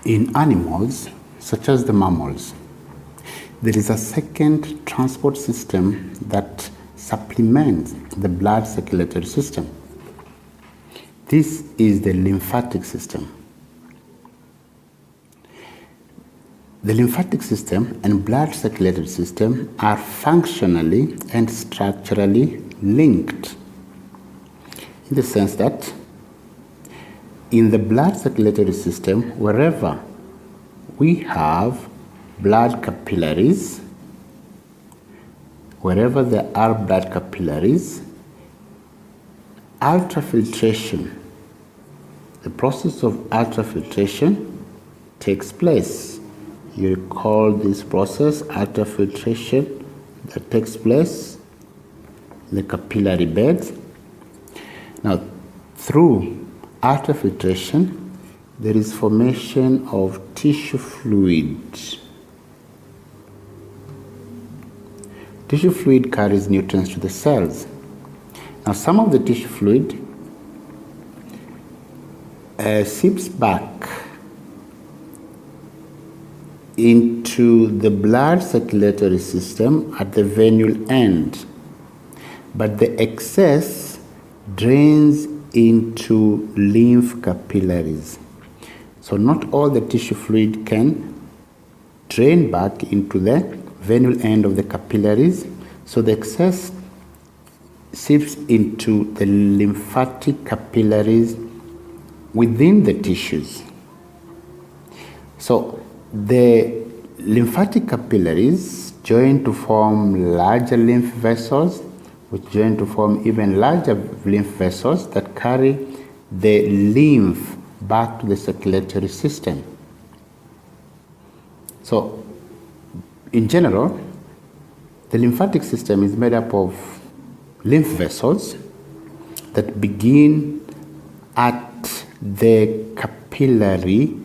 In animals, such as the mammals, there is a second transport system that supplements the blood circulatory system. This is the lymphatic system. The lymphatic system and blood circulatory system are functionally and structurally linked, in the sense that in the blood circulatory system, wherever we have blood capillaries, wherever there are blood capillaries, ultrafiltration, the process of ultrafiltration takes place. You call this process ultrafiltration that takes place in the capillary beds. Now, through ultrafiltration, there is formation of tissue fluid. Tissue fluid carries nutrients to the cells. Now, some of the tissue fluid seeps back into the blood circulatory system at the venule end, but the excess drains into lymph capillaries. So not all the tissue fluid can drain back into the venule end of the capillaries, so the excess seeps into the lymphatic capillaries within the tissues. So the lymphatic capillaries join to form larger lymph vessels, which join to form even larger lymph vessels that carry the lymph back to the circulatory system. So, in general, the lymphatic system is made up of lymph vessels that begin at the capillary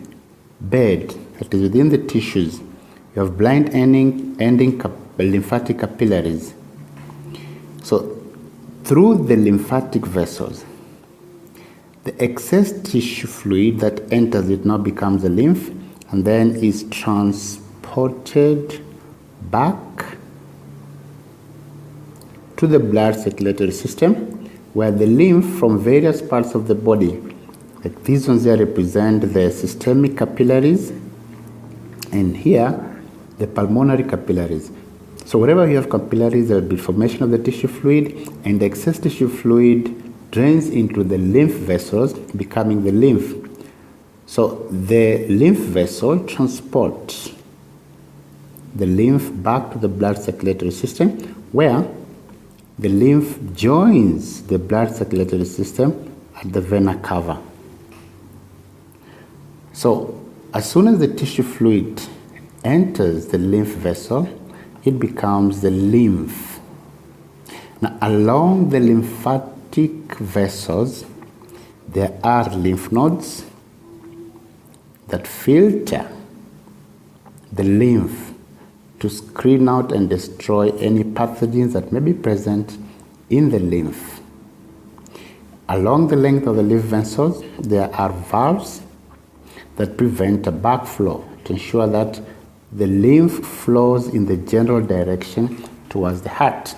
bed, that is within the tissues. You have blind ending lymphatic capillaries. So, through the lymphatic vessels, the excess tissue fluid that enters it now becomes a lymph and then is transported back to the blood circulatory system, where the lymph from various parts of the body, like these ones here represent the systemic capillaries, and here the pulmonary capillaries. So wherever you have capillaries, there will be formation of the tissue fluid, and the excess tissue fluid drains into the lymph vessels, becoming the lymph. So the lymph vessel transports the lymph back to the blood circulatory system, where the lymph joins the blood circulatory system at the vena cava. So as soon as the tissue fluid enters the lymph vessel, it becomes the lymph. Now, along the lymphatic vessels, there are lymph nodes that filter the lymph to screen out and destroy any pathogens that may be present in the lymph. Along the length of the lymph vessels, there are valves that prevent a backflow to ensure that the lymph flows in the general direction towards the heart.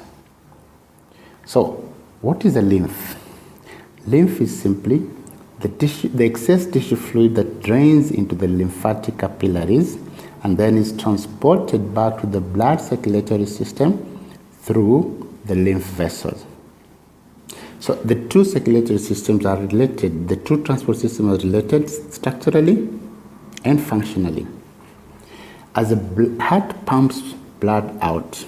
So, what is a lymph? Lymph is simply the excess tissue fluid that drains into the lymphatic capillaries and then is transported back to the blood circulatory system through the lymph vessels. So the two circulatory systems are related, the two transport systems are related structurally and functionally. As the heart pumps blood out,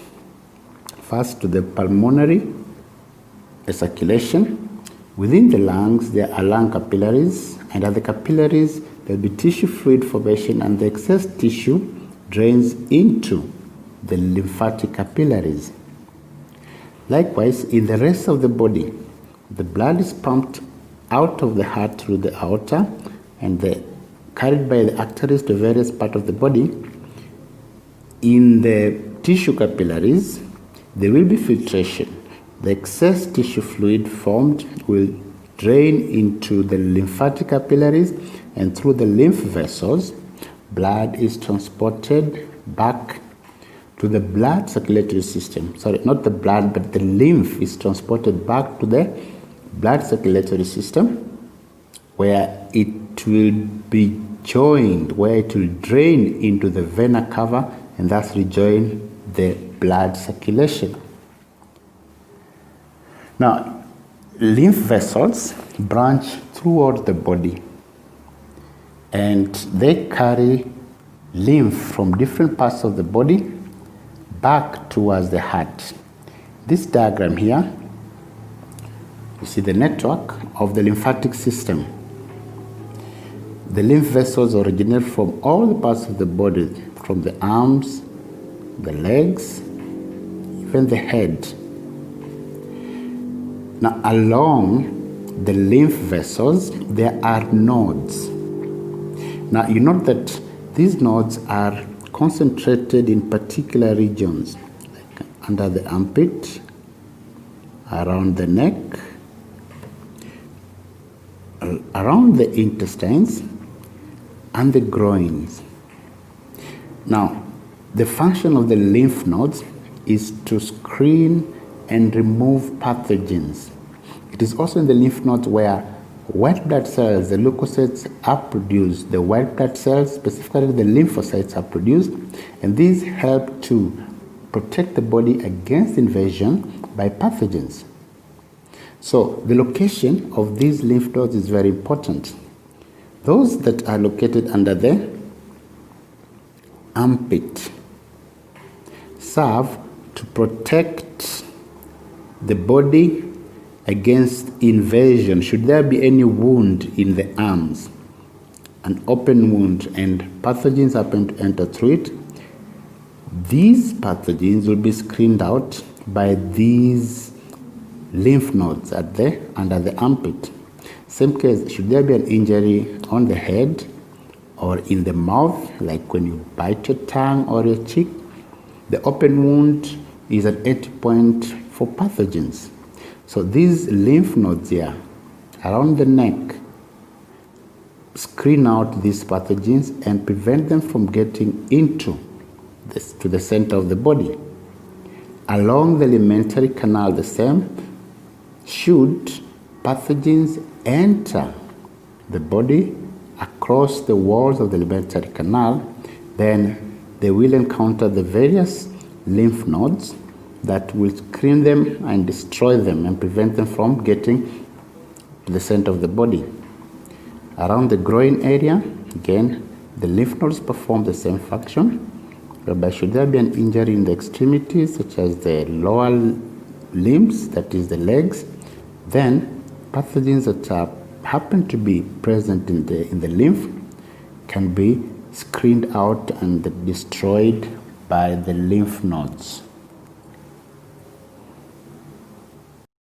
first to the pulmonary circulation, within the lungs there are lung capillaries, and at the capillaries there will be tissue fluid formation, and the excess tissue drains into the lymphatic capillaries. Likewise, in the rest of the body, the blood is pumped out of the heart through the aorta and carried by the arteries to various parts of the body. In the tissue capillaries, there will be filtration. The excess tissue fluid formed will drain into the lymphatic capillaries and through the lymph vessels, blood is transported back to the blood circulatory system. Sorry, not the blood, but the lymph is transported back to the blood circulatory system, where it will be joined, where it will drain into the vena cava and thus rejoin the blood circulation. Now, lymph vessels branch throughout the body, and they carry lymph from different parts of the body back towards the heart. This diagram here, you see the network of the lymphatic system. The lymph vessels originate from all the parts of the body, from the arms, the legs, even the head. Now, along the lymph vessels, there are nodes. Now, you note that these nodes are concentrated in particular regions, like under the armpit, around the neck, around the intestines, and the groins. Now, the function of the lymph nodes is to screen and remove pathogens. It is also in the lymph nodes where white blood cells, the leukocytes, are produced. The white blood cells, specifically the lymphocytes, are produced, and these help to protect the body against invasion by pathogens. So the location of these lymph nodes is very important. Those that are located under the armpit serve to protect the body against invasion. Should there be any wound in the arms, an open wound, and pathogens happen to enter through it, these pathogens will be screened out by these lymph nodes under the armpit. Same case, should there be an injury on the head or in the mouth, like when you bite your tongue or your cheek, the open wound is an entry point for pathogens. So these lymph nodes here around the neck screen out these pathogens and prevent them from getting into to the center of the body. Along the alimentary canal, the same. Should pathogens enter the body across the walls of the alimentary canal, then they will encounter the various lymph nodes that will screen them and destroy them and prevent them from getting to the center of the body. Around the groin area, again, the lymph nodes perform the same function, whereby should there be an injury in the extremities, such as the lower limbs, that is the legs, then pathogens that happen to be present in the lymph can be screened out and destroyed by the lymph nodes.